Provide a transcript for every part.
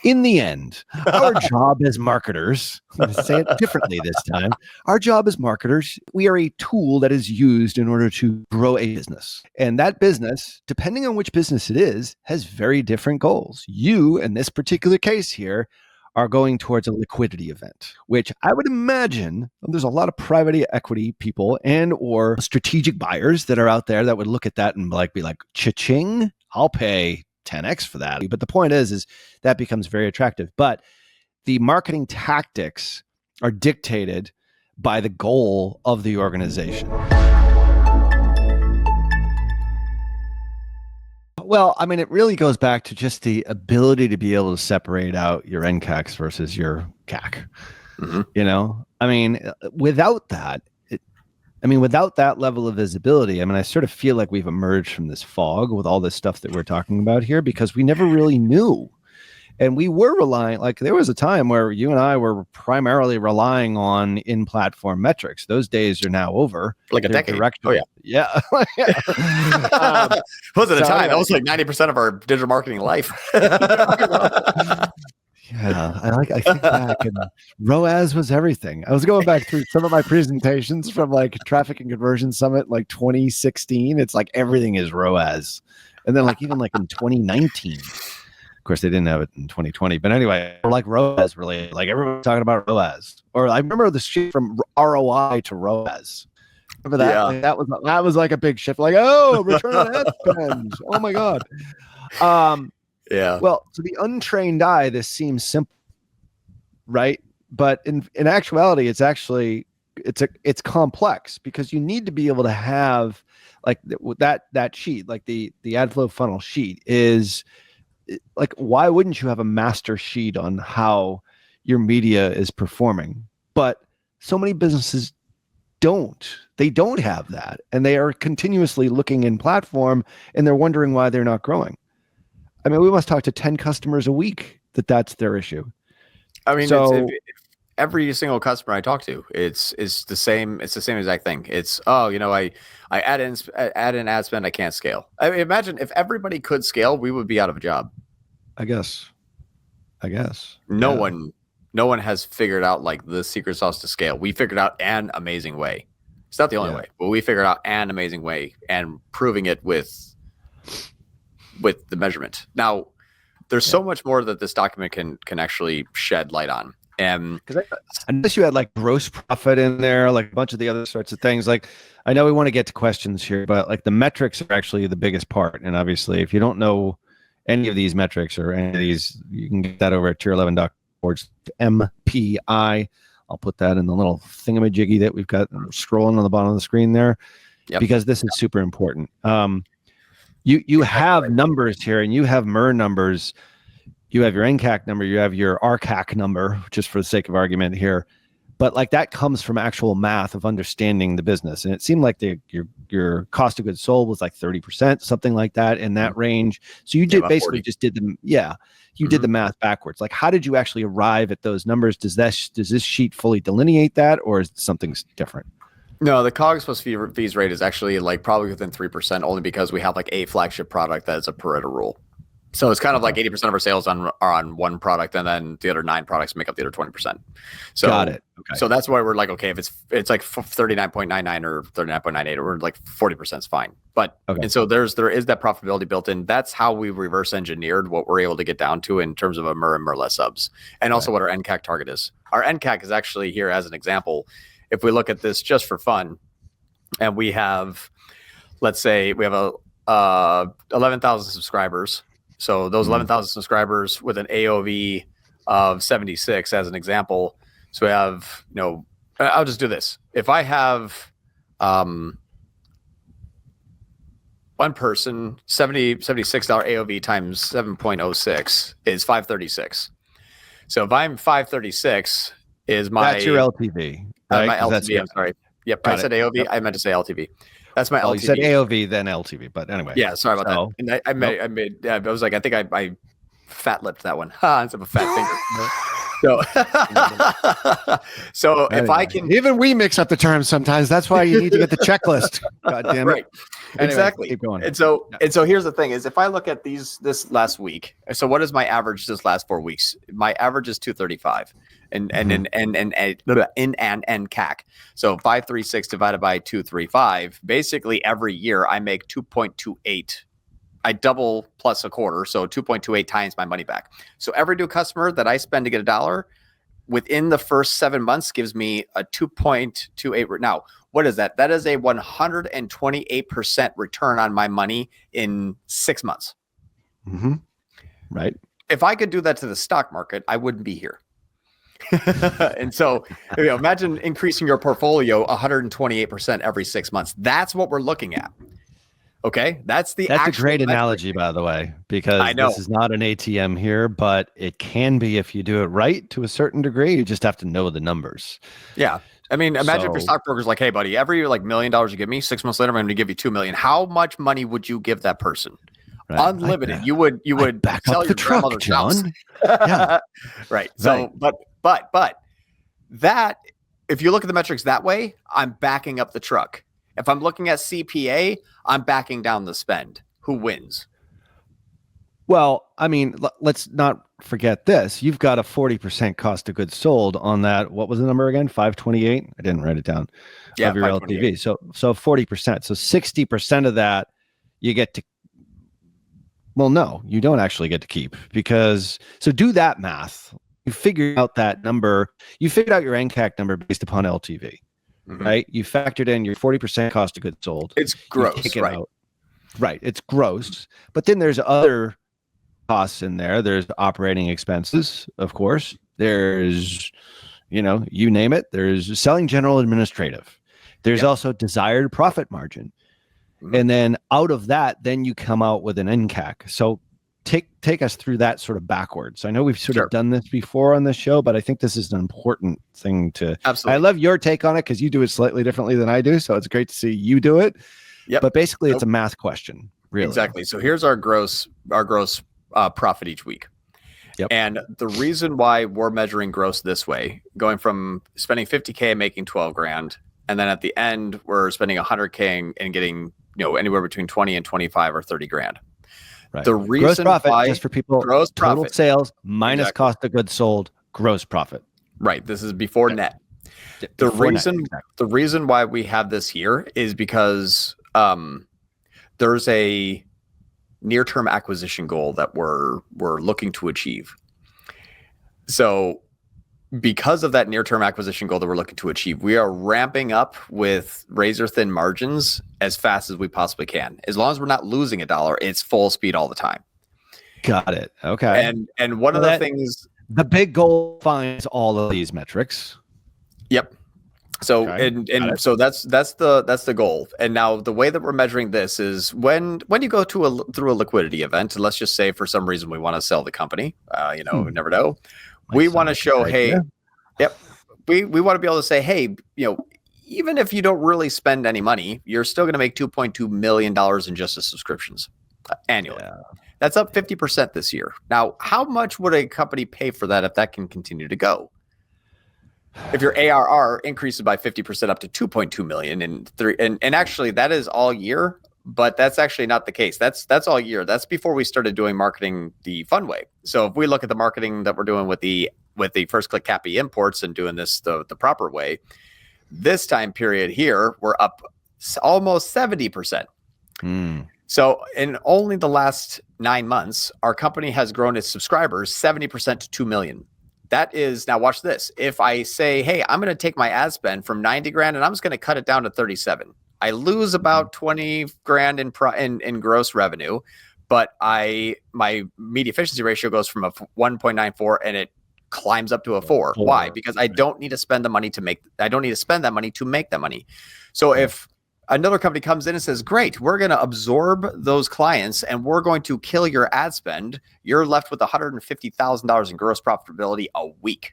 In the end, our job as marketers, I'm going to say it differently this time. Our job as marketers, we are a tool that is used in order to grow a business. And that business, depending on which business it is, has very different goals. You, in this particular case here, are going towards a liquidity event, which I would imagine there's a lot of private equity people and or strategic buyers that are out there that would look at that and be like, cha-ching, I'll pay 10x for that. But the point is that becomes very attractive. But the marketing tactics are dictated by the goal of the organization. Well, I mean, it really goes back to just the ability to be able to separate out your ENCACs versus your CAC. Mm-hmm. I mean, without that level of visibility, I mean, I sort of feel like we've emerged from this fog with all this stuff that we're talking about here because we never really knew. And we were relying, like there was a time where you and I were primarily relying on in-platform metrics. Those days are now over. Like a decade. Oh, yeah. Yeah. Wasn't a time. That was like 90% of our digital marketing life. Yeah, I think back and ROAS was everything. I was going back through some of my presentations from like Traffic and Conversion Summit, like 2016. It's like everything is ROAS. And then like even like in 2019, of course they didn't have it in 2020, but anyway, like ROAS related, like everyone's talking about ROAS. Or I remember the shift from ROI to ROAS. Remember that? Yeah. Like that was like a big shift. Like, oh, return on ad spend. Oh my God. Yeah. Well, to the untrained eye, this seems simple, right? But in actuality, it's actually it's complex because you need to be able to have like that sheet, like the ad flow funnel sheet is like, why wouldn't you have a master sheet on how your media is performing? But so many businesses don't have that, and they are continuously looking in platform and they're wondering why they're not growing. I mean, we must talk to 10 customers a week that's their issue. I mean, so every single customer I talk to, it's the same. It's the same exact thing. It's, I add in ad spend. I can't scale. I mean, imagine if everybody could scale, we would be out of a job. I guess. No one has figured out like the secret sauce to scale. We figured out an amazing way. It's not the only way, but we figured out an amazing way and proving it with the measurement. Now, there's so much more that this document can actually shed light on. And unless you had like gross profit in there, like a bunch of the other sorts of things, like I know we want to get to questions here, but like the metrics are actually the biggest part. And obviously, if you don't know any of these metrics or any of these, you can get that over at tier11.org/MPI. I'll put that in the little thingamajiggy that we've got scrolling on the bottom of the screen there, because this is super important. You have numbers here, and you have MER numbers. You have your ENCAC number, you have your RCAC number, just for the sake of argument here. But like that comes from actual math of understanding the business. And it seemed like your cost of goods sold was like 30%, something like that in that range. So you did basically 40. Just did the did the math backwards. Like, how did you actually arrive at those numbers? Does this sheet fully delineate that, or is something different? No, the COGS plus fees rate is actually like probably within 3%, only because we have like a flagship product that is a Pareto rule. So it's kind of like 80% of our sales are on one product, and then the other 9 products make up the other 20%. So got it. Okay. So that's why we're like, okay, if it's like 39.99 or 39.98, or like 40% is fine. But and so there is that profitability built in. That's how we reverse engineered what we're able to get down to in terms of a MER and MER-less subs, and also what our ENCAC target is. Our ENCAC is actually here as an example. If we look at this just for fun, and we have, let's say we have 11,000 subscribers. So those 11,000 subscribers with an AOV of 76 as an example. So we have, I'll just do this. If I have one person, $76 AOV times 7.06 is 536. So if I'm 536 is my... That's your LTV. Right? My LTV, I'm sorry. Yep, I said AOV. Yep. I meant to say LTV. That's my LTV. You said AOV, then LTV, but anyway. Yeah, sorry about that. And I was like, I think I fat lipped that one. Instead of a fat finger. So, so anyway, if I can, even we mix up the terms sometimes. That's why you need to get the checklist. God damn it! Right, anyway, exactly. Keep going. And so here's the thing: is if I look at this last week, so what is my average this last 4 weeks? My average is 235, and in ENCAC. So 536 divided by 235. Basically, every year I make 2.28. I double plus a quarter, so 2.28 times my money back. So every new customer that I spend to get $1 within the first 7 months gives me a 2.28. Now, what is that? That is a 128% return on my money in 6 months. Mm-hmm. Right. If I could do that to the stock market, I wouldn't be here. And so, imagine increasing your portfolio 128% every 6 months. That's what we're looking at. Okay, that's a great analogy, by the way, because this is not an ATM here, but it can be if you do it right to a certain degree. You just have to know the numbers. Yeah. I mean, imagine if your stockbroker's like, hey, buddy, every $1 million you give me, 6 months later, I'm going to give you $2 million. How much money would you give that person? Right. Unlimited. You would back sell up your truck, John. Yeah. Right. So, but that, if you look at the metrics that way, I'm backing up the truck. If I'm looking at CPA, I'm backing down the spend. Who wins? Well, I mean, let's not forget this. You've got a 40% cost of goods sold on that. What was the number again? 528? I didn't write it down. Yeah, of your LTV. So 40%. So 60% of that you get to. Well, no, you don't actually get to keep so do that math. You figure out that number. You figured out your NCAC number based upon LTV. Mm-hmm. Right, you factored in your 40% cost of goods sold. It's gross, right? Right, it's gross. But then there's other costs in there. There's operating expenses, of course. There's, you name it. There's selling, general, administrative. There's also desired profit margin, and then out of that, then you come out with an NCAC. So take us through that sort of backwards. I know we've sort of done this before on this show, but I think this is an important thing to. Absolutely. I love your take on it because you do it slightly differently than I do. So it's great to see you do it. Yep. But basically, it's a math question, really. Exactly. So here's our gross profit each week. Yep. And the reason why we're measuring gross this way, going from spending 50K and making 12 grand, and then at the end we're spending 100K and getting anywhere between 20 and 25 or 30 grand. Right. The reason gross profit, why, just for people, gross total profit, sales minus cost of goods sold, gross profit. Right. This is before net. The reason why we have this here is because there's a near-term acquisition goal that we're looking to achieve. So because of that near-term acquisition goal that we're looking to achieve, we are ramping up with razor-thin margins as fast as we possibly can. As long as we're not losing $1, it's full speed all the time. Got it. Okay. And one of the things, the big goal finds all of these metrics. Yep. So so that's the goal. And now the way that we're measuring this is when you go through a liquidity event, let's just say for some reason we want to sell the company, we never know. We want to show, we want to be able to say, hey, even if you don't really spend any money, you're still going to make $2.2 million in just the subscriptions annually. Yeah. That's up 50% this year. Now, how much would a company pay for that if that can continue to go? If your ARR increases by 50% up to 2.2 million and actually that is all year, but that's actually not the case. That's all year. That's before we started doing marketing the fun way. So if we look at the marketing that we're doing with the first click CAPI imports and doing this the proper way, this time period here, we're up almost 70%. So in only the last 9 months, our company has grown its subscribers 70% to 2 million. That is, now watch this. If I say, hey, I'm going to take my ad spend from 90 grand and I'm just going to cut it down to 37. I lose about 20 grand in gross revenue, but my media efficiency ratio goes from a 1.94 and it climbs up to a 4. Why? Because I don't need to spend the money to make that money. So if another company comes in and says, great, we're going to absorb those clients and we're going to kill your ad spend, you're left with $150,000 in gross profitability a week.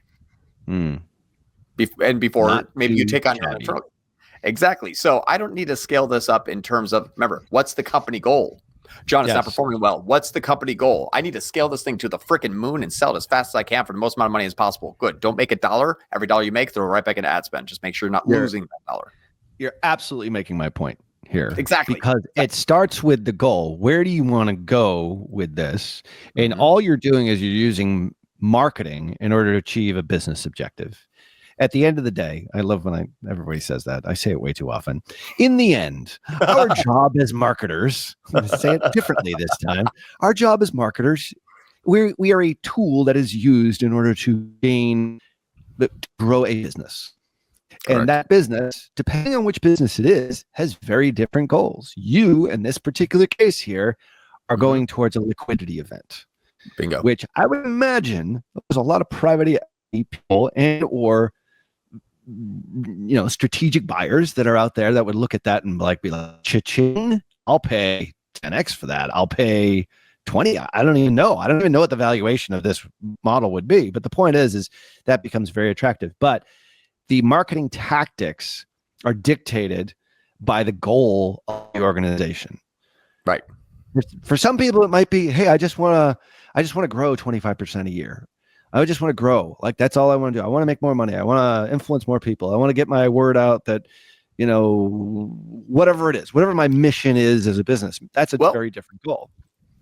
And before maybe you take on your own truck. Exactly. So I don't need to scale this up in terms of, remember, what's the company goal? John, it's Yes. not performing well. What's the company goal? I need to scale this thing to the freaking moon and sell it as fast as I can for the most amount of money as possible. Good. Don't make $1. Every dollar you make, throw it right back into ad spend. Just make sure you're not losing that dollar. You're absolutely making my point here. Exactly. Because it starts with the goal. Where do you want to go with this? And Mhm. all you're doing is you're using marketing in order to achieve a business objective. At the end of the day, I love when everybody says that. I say it way too often. In the end, our job as marketers, I'm going to say it differently this time. Our job as marketers, we are a tool that is used in order to grow a business. Correct. And that business, depending on which business it is, has very different goals. You, in this particular case here, are going towards a liquidity event. Bingo. Which I would imagine there's a lot of private equity people and or strategic buyers that are out there that would look at that and be like, cha-ching, I'll pay 10x for that. I'll pay 20. I don't even know. I don't even know what the valuation of this model would be. But the point is that becomes very attractive. But the marketing tactics are dictated by the goal of the organization. Right. For some people, it might be, hey, I just want to grow 25% a year. I just want to grow. Like, that's all I want to do. I want to make more money. I want to influence more people. I want to get my word out that, whatever it is, whatever my mission is as a business, that's a very different goal.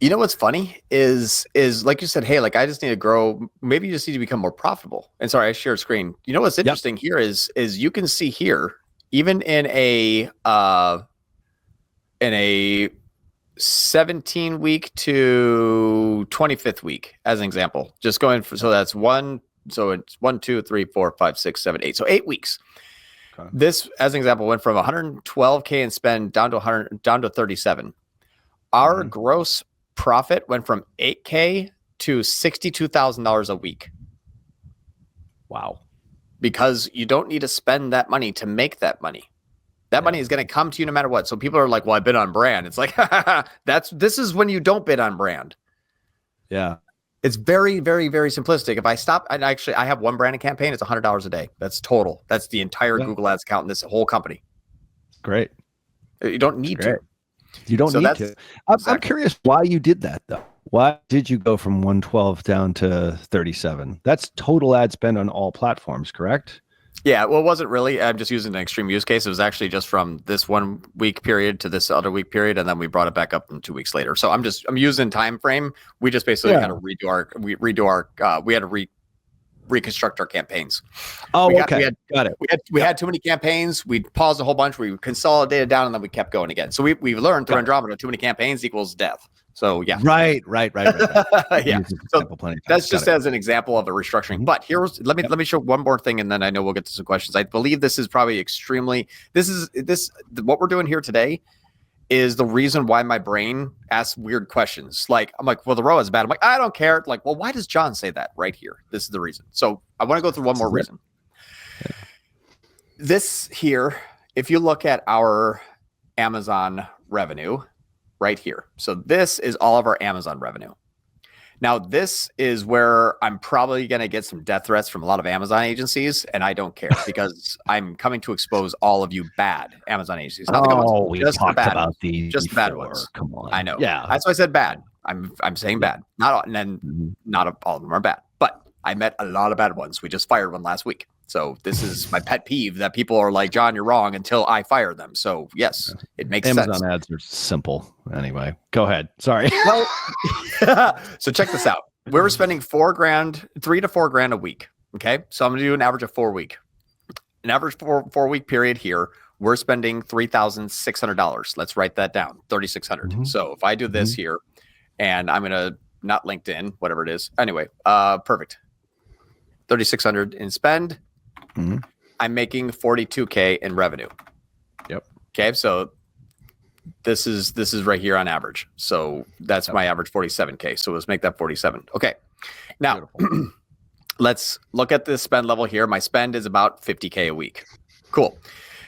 You know what's funny is like you said, hey, like I just need to grow. Maybe you just need to become more profitable. And sorry, I shared screen. You know what's interesting here is you can see here, even in a 17 week to 25th week, as an example, just going for, so that's it's 1, 2, 3, 4, 5, 6, 7, 8. So 8 weeks. Okay. This, as an example, went from 112K in spend down to 37. Our gross profit went from 8K to $62,000 a week. Wow. Because you don't need to spend that money to make that money. That money is going to come to you no matter what. So people are like, well, I bid on brand. It's like, this is when you don't bid on brand. Yeah. It's very, very, very simplistic. If I stop, and actually I have one branded campaign, it's $100 a day. That's total. That's the entire Google Ads account in this whole company. Great. You don't need to. You don't need to. I'm curious why you did that, though. Why did you go from 112 down to 37? That's total ad spend on all platforms, correct? Yeah, well, it wasn't really. I'm just using an extreme use case. It was actually just from this 1 week period to this other week period, and then we brought it back up in 2 weeks later. So I'm using time frame. We just basically kind of we had to reconstruct our campaigns. Oh, okay. Got it. We had too many campaigns. We paused a whole bunch. We consolidated down, and then we kept going again. So we learned through Andromeda, too many campaigns equals death. So yeah. Right. Yeah. So that's just as an example of a restructuring. But let me show one more thing, and then I know we'll get to some questions. I believe this is probably what we're doing here today is the reason why my brain asks weird questions. Like, I'm like, well, the ROAS is bad. I'm like, I don't care. Like, well, why does John say that right here? This is the reason. So I want to go through one more reason. Yeah. This here, if you look at our Amazon revenue right here. So this is all of our Amazon revenue. Now, this is where I'm probably going to get some death threats from a lot of Amazon agencies, and I don't care because I'm coming to expose all of you bad Amazon agencies. Not the good ones, we talked about these. Just the bad ones. Come on. I know. Yeah. That's why I said bad. I'm saying bad. Not all, and then not all of them are bad, but I met a lot of bad ones. We just fired one last week. So this is my pet peeve that people are like, John, you're wrong until I fire them. So yes, it makes sense. Amazon ads are simple. Anyway, go ahead. Sorry. Well, so check this out. We were spending $3,000 to $4,000 a week. Okay. So I'm going to do an average of 4 week. An average 4 week period here. We're spending $3,600. Let's write that down. 3,600. So if I do this here and I'm going to not LinkedIn, whatever it is. Anyway, perfect. 3,600 in spend. I'm making 42K in revenue. Yep. Okay. So this is right here on average. So that's my average 47K. So let's make that 47. Okay. Now let's look at this spend level here. My spend is about 50K a week. Cool.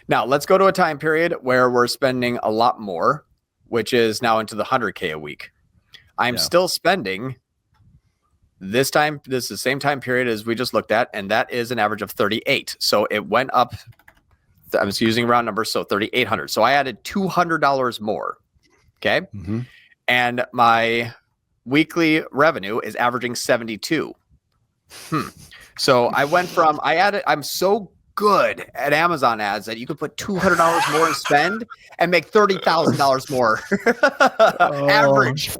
Now let's go to a time period where we're spending a lot more, which is now into the 100K a week. I'm still spending this time. This is the same time period as we just looked at, and that is an average of 38. So it went up. I'm just using round numbers. So 3,800. So I added $200 more. Okay. and my weekly revenue is averaging 72. So I went from, I'm so good at Amazon ads that you could put $200 more in spend and make $30,000 more average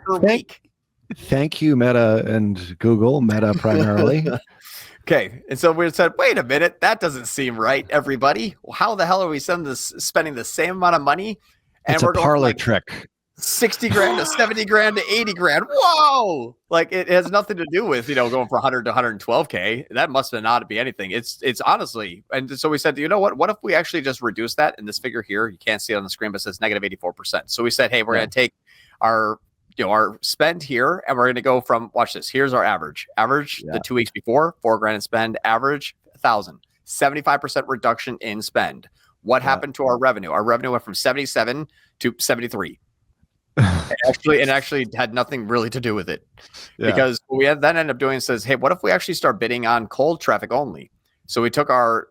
per week. Thank you, Meta and Google, Meta primarily. Okay. And so we said, wait a minute, that doesn't seem right, everybody. How the hell are we spending the same amount of money? And it's a parlor trick. 60 grand to 70 grand to 80 grand. Whoa. Like it has nothing to do with, going from 100 to 112K. That must not be anything. It's honestly. And so we said, you know what if we actually just reduce that in this figure here? You can't see it on the screen, but it says negative 84%. So we said, hey, we're going to take our spend here and we're going to go from, watch this. Here's our average the 2 weeks before, 4 grand in spend, average 1,000, 75% reduction in spend. What happened to our revenue? Our revenue went from 77 to 73. It actually had nothing really to do with it because what we then ended up doing says, hey, what if we actually start bidding on cold traffic only? So we took our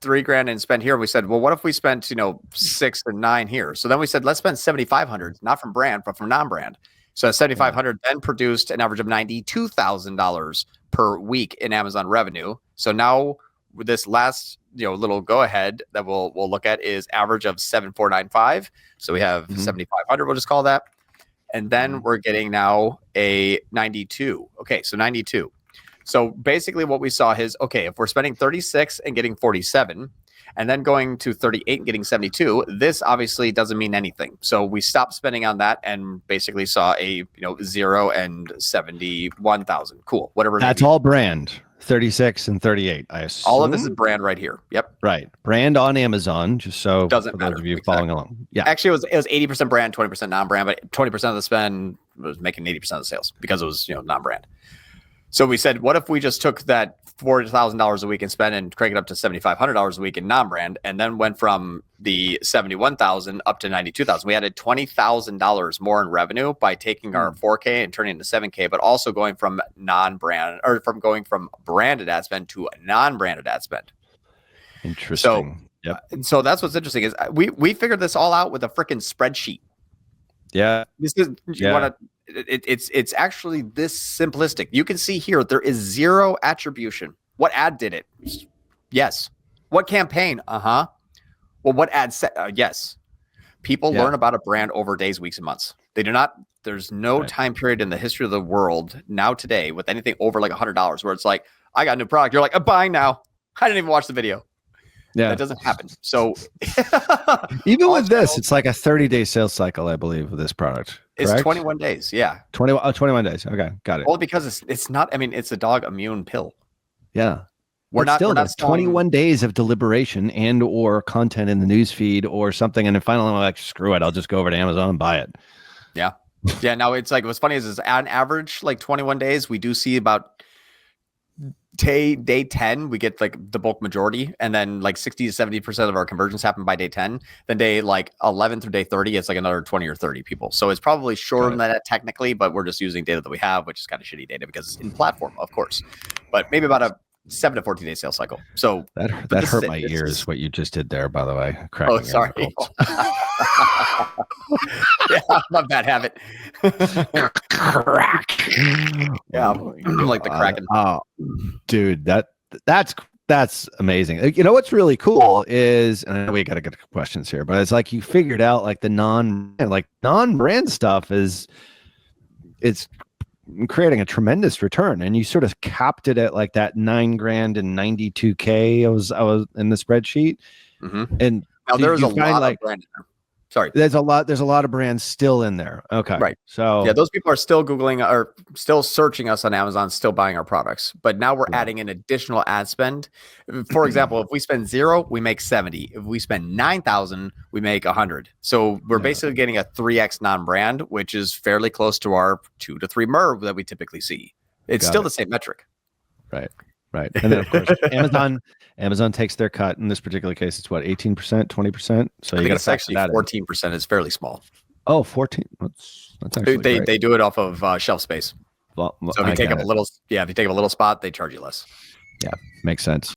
3 grand and spend here. We said, well, what if we spent, 6 and 9 here? So then we said, let's spend 7,500, not from brand, but from non-brand. So 7,500 then produced an average of $92,000 per week in Amazon revenue. So now with this last, little go ahead that we'll look at is average of 7,495. So we have 7,500, we'll just call that. And then we're getting now a 92. Okay. So 92. So basically what we saw is, okay, if we're spending 36 and getting 47 and then going to 38 and getting 72, this obviously doesn't mean anything. So we stopped spending on that and basically saw a, 0 and 71,000. Cool. Whatever. That's all brand. 36 and 38, I assume. All of this is brand right here. Yep. Right. Brand on Amazon, just so doesn't for matter. Those of you following along. Yeah. Actually, it was 80% brand, 20% non-brand, but 20% of the spend was making 80% of the sales because it was, non-brand. So we said, what if we just took that $40,000 a week in spend and crank it up to $7,500 a week in non-brand, and then went from the 71,000 up to 92,000. We added $20,000 more in revenue by taking our 4K and turning it into 7K, but also going from branded ad spend to non-branded ad spend. Interesting. So that's what's interesting is we figured this all out with a freaking spreadsheet. Yeah. It's actually this simplistic. You can see here there is zero attribution. What ad did it? Yes. What campaign? Well, what ad set? Yes. People learn about a brand over days, weeks, and months. They do not. There's no time period in the history of the world now today with anything over like $100 where it's like, I got a new product. You're like, I'm buying now. I didn't even watch the video. Yeah, that doesn't happen. So even with this, it's like a 30-day sales cycle, I believe, with this product. It's 21 days. Yeah. 21 days. Okay. Got it. Well, because it's not, it's a dog immune pill. Yeah. We're not 21 days of deliberation and or content in the news feed or something. And then finally I'm like, screw it. I'll just go over to Amazon and buy it. Yeah. Yeah. Now it's like, what's funny is on average, like 21 days, we do see about day 10, we get like the bulk majority. And then like 60 to 70% of our conversions happen by day 10. Then day like 11 through day 30, it's like another 20 or 30 people. So it's probably shorter than that technically, but we're just using data that we have, which is kind of shitty data because it's in platform, of course. But maybe about a 7 to 14 day sales cycle. So that hurt my ears, what you just did there, by the way. Sorry. Yeah, my bad habit. Crack. Yeah, I'm like the Kraken. Oh, dude, that's amazing. You know what's really cool is, and I know we got to get questions here, but it's like you figured out like the non-brand stuff it's creating a tremendous return, and you sort of capped it at like that $9 grand and 92K. I was in the spreadsheet, and now there's a lot of brand in there. Sorry. There's a lot of brands still in there. Okay. Right. So yeah, those people are still Googling or still searching us on Amazon, still buying our products. But now we're adding an additional ad spend. For example, if we spend 0, we make 70. If we spend 9,000, we make 100. So we're basically getting a 3x non-brand, which is fairly close to our 2 to 3 MERV that we typically see. It's still the same metric. Right. And then of course, Amazon takes their cut. In this particular case, it's what, 18%, 20%. So you got to actually 14% is fairly small. Oh, 14. That's actually great. They do it off of shelf space. Well, so if you take up a little spot, they charge you less. Yeah, makes sense.